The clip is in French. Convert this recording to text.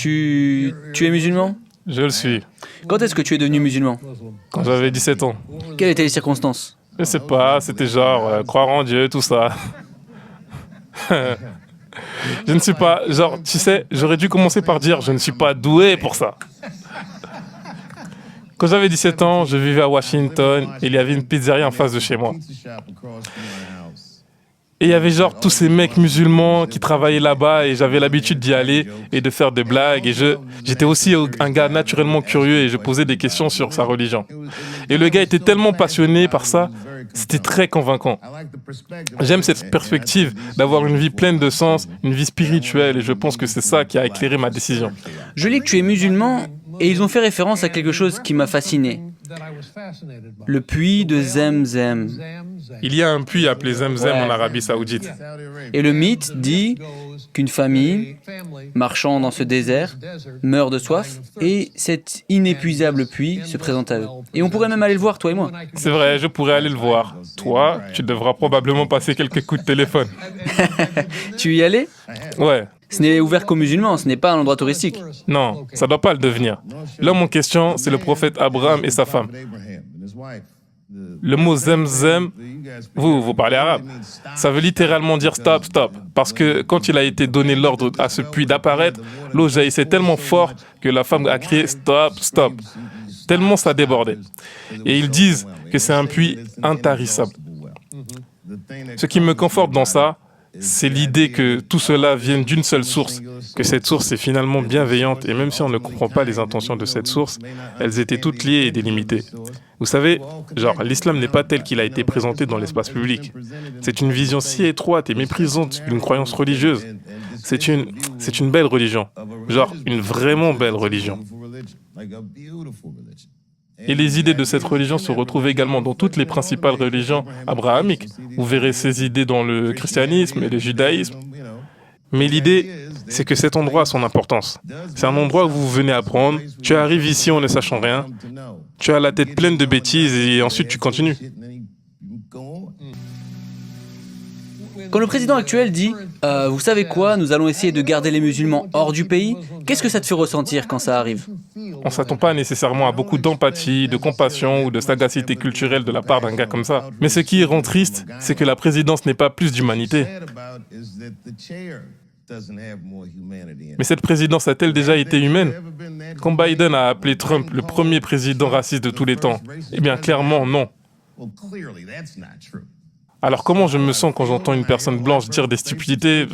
Tu es musulman? Je le suis. Quand est-ce que tu es devenu musulman? Quand j'avais 17 ans. Quelles étaient les circonstances? Je sais pas, c'était genre croire en Dieu, tout ça. Je ne suis pas... Genre, tu sais, j'aurais dû commencer par dire je ne suis pas doué pour ça. Quand j'avais 17 ans, je vivais à Washington et il y avait une pizzeria en face de chez moi. Et il y avait genre tous ces mecs musulmans qui travaillaient là-bas et j'avais l'habitude d'y aller et de faire des blagues. Et j'étais aussi un gars naturellement curieux et je posais des questions sur sa religion. Et le gars était tellement passionné par ça, c'était très convaincant. J'aime cette perspective d'avoir une vie pleine de sens, une vie spirituelle et je pense que c'est ça qui a éclairé ma décision. Je lis que tu es musulman et ils ont fait référence à quelque chose qui m'a fasciné. Le puits de Zemzem. Il y a un puits appelé Zemzem en Arabie Saoudite. Et le mythe dit qu'une famille, marchant dans ce désert, meurt de soif et cet inépuisable puits se présente à eux. Et on pourrait même aller le voir, toi et moi. C'est vrai, je pourrais aller le voir. Toi, tu devras probablement passer quelques coups de téléphone. Tu y allais? Ouais. Ce n'est ouvert qu'aux musulmans, ce n'est pas un endroit touristique. Non, ça doit pas le devenir. L'homme en question, c'est le prophète Abraham et sa femme. Le mot Zemzem, vous parlez arabe, ça veut littéralement dire stop, stop. Parce que quand il a été donné l'ordre à ce puits d'apparaître, l'eau jaillissait tellement fort que la femme a crié stop, stop. Tellement ça débordait. Et ils disent que c'est un puits intarissable. Ce qui me conforte dans ça, c'est l'idée que tout cela vienne d'une seule source, que cette source est finalement bienveillante et même si on ne comprend pas les intentions de cette source, elles étaient toutes liées et délimitées. Vous savez, genre, l'islam n'est pas tel qu'il a été présenté dans l'espace public. C'est une vision si étroite et méprisante d'une croyance religieuse. C'est une belle religion, genre une vraiment belle religion. Et les idées de cette religion se retrouvent également dans toutes les principales religions abrahamiques. Vous verrez ces idées dans le christianisme et le judaïsme. Mais l'idée, c'est que cet endroit a son importance. C'est un endroit où vous venez apprendre. Tu arrives ici en ne sachant rien. Tu as la tête pleine de bêtises et ensuite tu continues. Quand le président actuel dit « Vous savez quoi, nous allons essayer de garder les musulmans hors du pays », qu'est-ce que ça te fait ressentir quand ça arrive? On ne s'attend pas nécessairement à beaucoup d'empathie, de compassion ou de sagacité culturelle de la part d'un gars comme ça. Mais ce qui rend triste, c'est que la présidence n'est pas plus d'humanité. Mais cette présidence a-t-elle déjà été humaine? Quand Biden a appelé Trump le premier président raciste de tous les temps, eh bien clairement non. Alors comment je me sens quand j'entends une personne blanche dire des stupidités?